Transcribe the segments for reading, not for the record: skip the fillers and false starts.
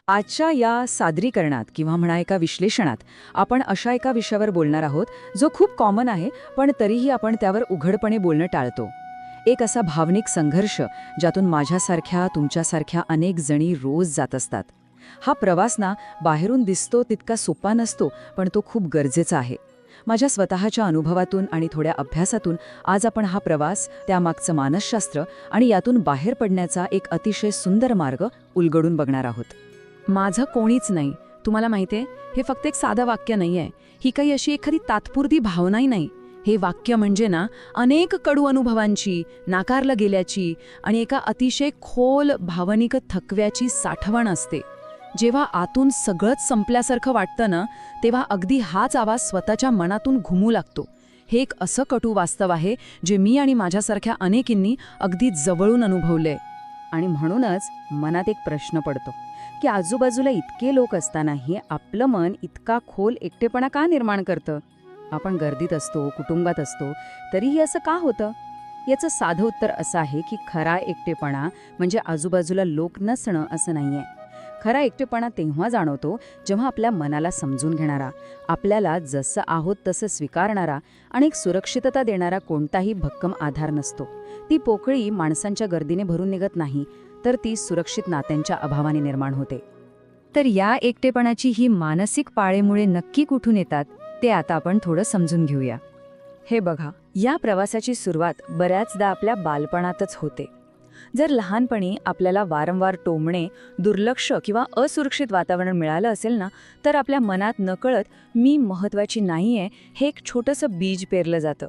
आजच्या या सादरीकरणात किंवा म्हणा एका विश्लेषणात आपण अशा एका विषयावर बोलणार आहोत जो खूप कॉमन आहे, पण तरीही आपण त्यावर उघडपणे बोलणं टाळतो. एक असा भावनिक संघर्ष ज्यातून माझ्यासारख्या तुमच्यासारख्या अनेक जणी रोज जात असतात. हा प्रवास ना बाहेरून दिसतो तितका सोपा नसतो, पण तो खूप गरजेचा आहे. माझ्या स्वतःच्या अनुभवातून आणि थोड्या अभ्यासातून आज आपण हा प्रवास, त्यामागचं मानसशास्त्र आणि यातून बाहेर पडण्याचा एक अतिशय सुंदर मार्ग उलगडून बघणार आहोत. माझं कोणीच नाही, तुम्हाला माहितीये, हे फक्त एक साधं वाक्य नाहीये. ही काही अशी एखादी तात्पुरती भावनाही नाही. हे वाक्य म्हणजे ना अनेक कडू अनुभवांची, नाकारलं गेल्याची आणि एका अतिशय खोल भावनिक थकव्याची साठवण असते. जेव्हा आतून सगळंच संपल्यासारखं वाटतं ना, तेव्हा अगदी हाच आवाज स्वतःच्या मनातून घुमू लागतो. हे एक असं कटू वास्तव आहे जे मी आणि माझ्यासारख्या अनेकींनी अगदी जवळून अनुभवलंय. आणि म्हणूनच मनात एक प्रश्न पडतो की आजूबाजूला इतके लोक असतानाही आपलं मन इतका खोल एकटेपणा का निर्माण करतं? आपण गर्दीत असतो, कुटुंबात असतो, तरीही असं का होतं? याचं साधं उत्तर असं आहे की खरा एकटेपणा म्हणजे आजूबाजूला लोक नसणं असं नाहीये. खरा एकटेपणा तेव्हा जाणवतो जेव्हा आपल्या मनाला समजून घेणारा, आपल्याला जसं आहोत तसं स्वीकारणारा आणि एक सुरक्षितता देणारा कोणताही भक्कम आधार नसतो. ती पोकळी माणसांच्या गर्दीने भरून निघत नाही, तर ती सुरक्षित नात्यांच्या अभावाने निर्माण होते. तर या एकटेपणाची ही मानसिक पाळेमुळे नक्की कुठून येतात ते आता आपण थोडं समजून घेऊया. हे बघा, या प्रवासाची सुरुवात बऱ्याचदा आपल्या बालपणातच होते. जर लहानपणी आपल्याला वारंवार टोमणे, दुर्लक्ष किंवा असुरक्षित वातावरण मिळालं असेल ना, तर आपल्या मनात नकळत मी महत्त्वाची नाहीये हे एक छोटंसं बीज पेरलं जातं.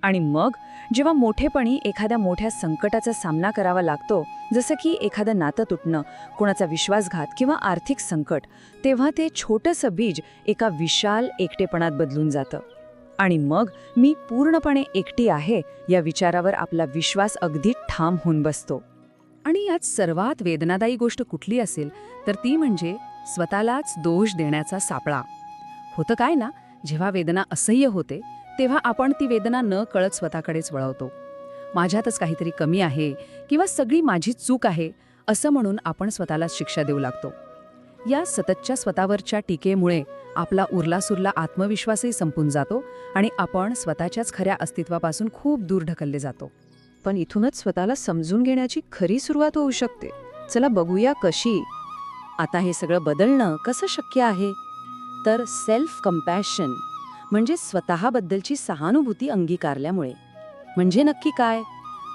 आणि मग जेव्हा मोठेपणी एखाद्या मोठ्या संकटाचा सामना करावा लागतो, जसं की एखादं नातं तुटणं, कोणाचा विश्वासघात किंवा आर्थिक संकट, तेव्हा ते छोटंसं बीज एका विशाल एकटेपणात बदलून जातं. आणि मग मी पूर्णपणे एकटी आहे या विचारावर आपला विश्वास अगदी ठाम होऊन बसतो. आणि यात सर्वात वेदनादायी गोष्ट कुठली असेल तर ती म्हणजे स्वतःलाच दोष देण्याचा सापळा. होतं काय ना, जेव्हा वेदना असह्य होते तेव्हा आपण ती वेदना न कळत स्वतःकडेच वळवतो. माझ्यातच काहीतरी कमी आहे किंवा सगळी माझी चूक आहे असं म्हणून आपण स्वतःलाच शिक्षा देऊ लागतो. या सततच्या स्वतःवरच्या टीकेमुळे आपला उरलासुरला आत्मविश्वासही संपून जातो आणि आपण स्वतःच्याच खऱ्या अस्तित्वापासून खूप दूर ढकलले जातो. पण इथूनच स्वतःला समजून घेण्याची खरी सुरुवात होऊ शकते. चला बघूया कशी. आता हे सगळं बदलणं कसं शक्य आहे? तर सेल्फ कंपॅशन म्हणजे स्वतःबद्दलची सहानुभूती अंगीकारल्यामुळे. म्हणजे नक्की काय?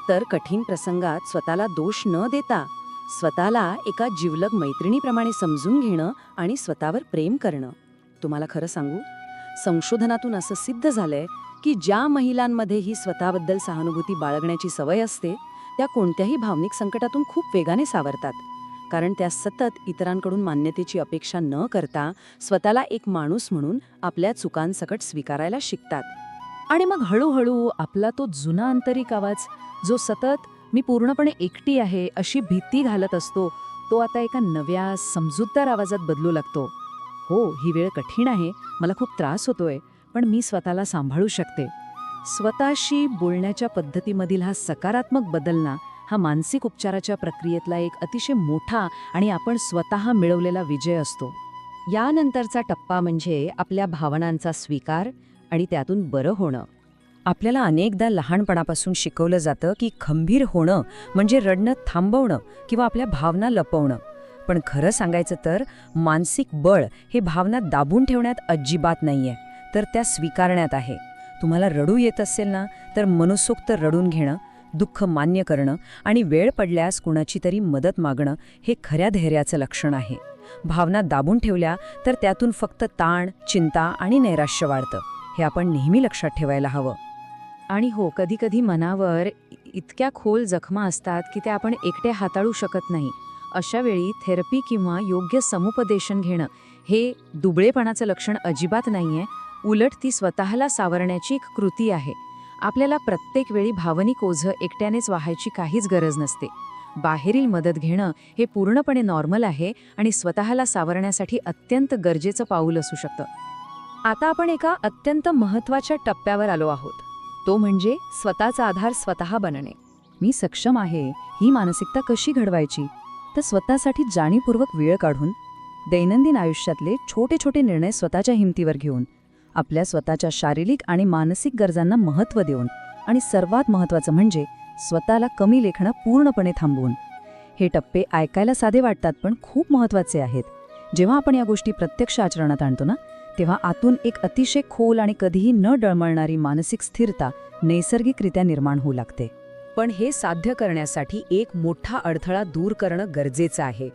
तर कठीण प्रसंगात स्वतःला दोष न देता स्वतःला एका जिवलग मैत्रिणीप्रमाणे समजून घेणं आणि स्वतःवर प्रेम करणं. तुम्हाला खरं सांगू, संशोधनातून असं सिद्ध झालंय की ज्या महिलांमध्ये ही स्वतःबद्दल सहानुभूती बाळगण्याची सवय असते, त्या कोणत्याही भावनिक संकटातून खूप वेगाने सावरतात. कारण त्या सतत इतरांकडून मान्यतेची अपेक्षा न करता स्वतःला एक माणूस म्हणून आपल्या चुकांसकट स्वीकारायला शिकतात. आणि मग हळूहळू आपला तो जुना आंतरिक आवाज, जो सतत मी पूर्णपणे एकटी आहे अशी भीती घालत असतो, तो आता एका नव्या समजूतदार आवाजात बदलू लागतो. हो, ही वेळ कठीण आहे, मला खूप त्रास होतोय, पण मी स्वतःला सांभाळू शकते. स्वतःशी बोलण्याच्या पद्धतीमधील हा सकारात्मक बदल ना, हा मानसिक उपचाराच्या प्रक्रियेतला एक अतिशय मोठा आणि आपण स्वतः मिळवलेला विजय असतो. यानंतरचा टप्पा म्हणजे आपल्या भावनांचा स्वीकार आणि त्यातून बरं होणं. आपल्याला अनेकदा लहानपणापासून शिकवलं जातं की खंबीर होणं म्हणजे रडणं थांबवणं किंवा आपल्या भावना लपवणं. पण खरं सांगायचं तर मानसिक बळ हे भावना दाबून ठेवण्यात अजिबात नाहीये, तर त्या स्वीकारण्यात आहे. तुम्हाला रडू येत असेल ना, तर मनसोक्त रडून घेणं, दुःख मान्य करणं आणि वेळ पडल्यास कुणाची तरी मदत मागणं हे खऱ्या धैर्याचं लक्षण आहे. भावना दाबून ठेवल्या तर त्यातून फक्त ताण, चिंता आणि नैराश्य वाढतं. हे आपण नेहमी लक्षात ठेवायला हवं. आणि हो, कधीकधी मनावर इतक्या खोल जखमा असतात की त्या आपण एकटे हाताळू शकत नाही. अशा वेळी थेरपी किंवा योग्य समुपदेशन घेणं हे दुबळेपणाचं लक्षण अजिबात नाहीये. उलट ती स्वतःला सावरण्याची एक कृती आहे. आपल्याला प्रत्येक वेळी भावनिक ओझं एकट्यानेच वाहायची काहीच गरज नसते. बाहेरील मदत घेणं हे पूर्णपणे नॉर्मल आहे आणि स्वतःला सावरण्यासाठी अत्यंत गरजेचं पाऊल असू शकतं. आता आपण एका अत्यंत महत्त्वाच्या टप्प्यावर आलो आहोत. तो म्हणजे स्वतःचा आधार स्वतः बनणे. मी सक्षम आहे ही मानसिकता कशी घडवायची? तर स्वतःसाठी जाणीवपूर्वक वेळ काढून दैनंदिन आयुष्यातले छोटे छोटे निर्णय स्वतःच्या हिमतीवर घेऊन, आपल्या स्वतःच्या शारीरिक आणि मानसिक गरजांना महत्त्व देऊन, आणि सर्वात महत्त्वाचं म्हणजे स्वतःला कमी लेखणं पूर्णपणे थांबवून. हे टप्पे ऐकायला साधे वाटतात पण खूप महत्त्वाचे आहेत. जेव्हा आपण या गोष्टी प्रत्यक्ष आचरणात आणतो ना, तेव्हा आतून एक अतिशय खोल आणि कधीही न डळमळणारी मानसिक स्थिरता नैसर्गिकरित्या निर्माण होऊ लागते. पण हे साध्य करण्यासाठी एक मोठा अडथळा दूर करणं गरजेचं आहे.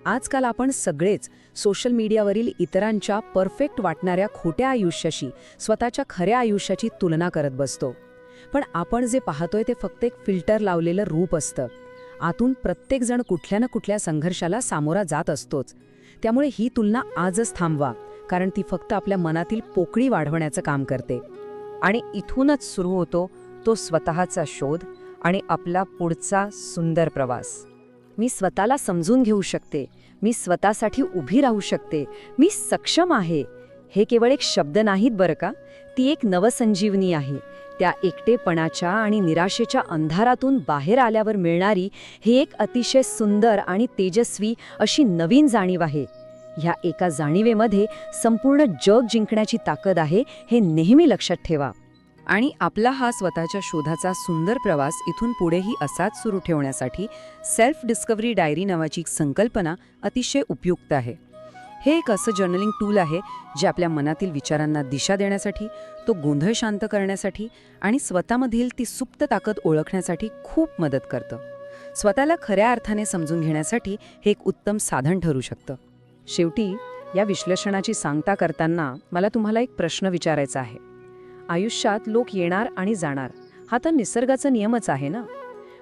आजकाल आपण सगळेच सोशल मीडियावरील इतरांच्या परफेक्ट वाटणाऱ्या खोट्या आयुष्याशी स्वतःच्या खऱ्या आयुष्याची तुलना करत बसतो. पण आपण जे पाहतोय ते फक्त एक फिल्टर लावलेलं रूप असतं. आतून प्रत्येकजण कुठल्या ना कुठल्या संघर्षाला सामोरा जात असतोच. त्यामुळे ही तुलना आजच थांबवा, कारण ती फक्त आपल्या मनातील पोकळी वाढवण्याचं काम करते. आणि इथूनच सुरू होतो तो स्वतःचा शोध आणि आपला पुढचा सुंदर प्रवास. मी स्वतःला समजून घेऊ शकते, मी स्वतःसाठी उभी राहू शकते, मी सक्षम आहे, हे केवळ एक शब्द नाहीत बरं का, ती एक नवसंजीवनी आहे. त्या एकटेपणाच्या आणि निराशेच्या अंधारातून बाहेर आल्यावर मिळणारी ही एक अतिशय सुंदर आणि तेजस्वी अशी नवीन जाणीव आहे. ह्या एका जाणीवेमध्ये संपूर्ण जग जिंकण्याची ताकद आहे, हे नेहमी लक्षात ठेवा. आणि आपला हा स्वतःच्या शोधाचा सुंदर प्रवास इथून पुढेही असाच सुरू ठेवण्यासाठी सेल्फ डिस्कव्हरी डायरी नावाची एक संकल्पना अतिशय उपयुक्त आहे. हे एक असं जर्नलिंग टूल आहे जे आपल्या मनातील विचारांना दिशा देण्यासाठी, तो गोंधळ शांत करण्यासाठी आणि स्वतःमधील ती सुप्त ताकद ओळखण्यासाठी खूप मदत करतं. स्वतःला खऱ्या अर्थाने समजून घेण्यासाठी हे एक उत्तम साधन ठरू शकतं. शेवटी या विश्लेषणाची सांगता करताना मला तुम्हाला एक प्रश्न विचारायचा आहे. आयुष्यात लोक येणार आणि जाणार, हा तर निसर्गाचा नियमच आहे ना.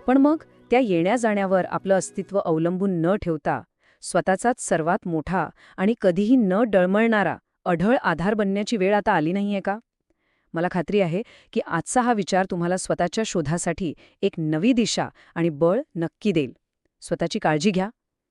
पण मग त्या येण्या जाण्यावर आपलं अस्तित्व अवलंबून न ठेवता स्वतःचाच सर्वात मोठा आणि कधीही न डळमळणारा अढळ आधार बनण्याची वेळ आता आली नाहीये का? मला खात्री आहे की आजचा हा विचार तुम्हाला स्वतःच्या शोधासाठी एक नवी दिशा आणि बळ नक्की देईल. स्वतःची काळजी घ्या,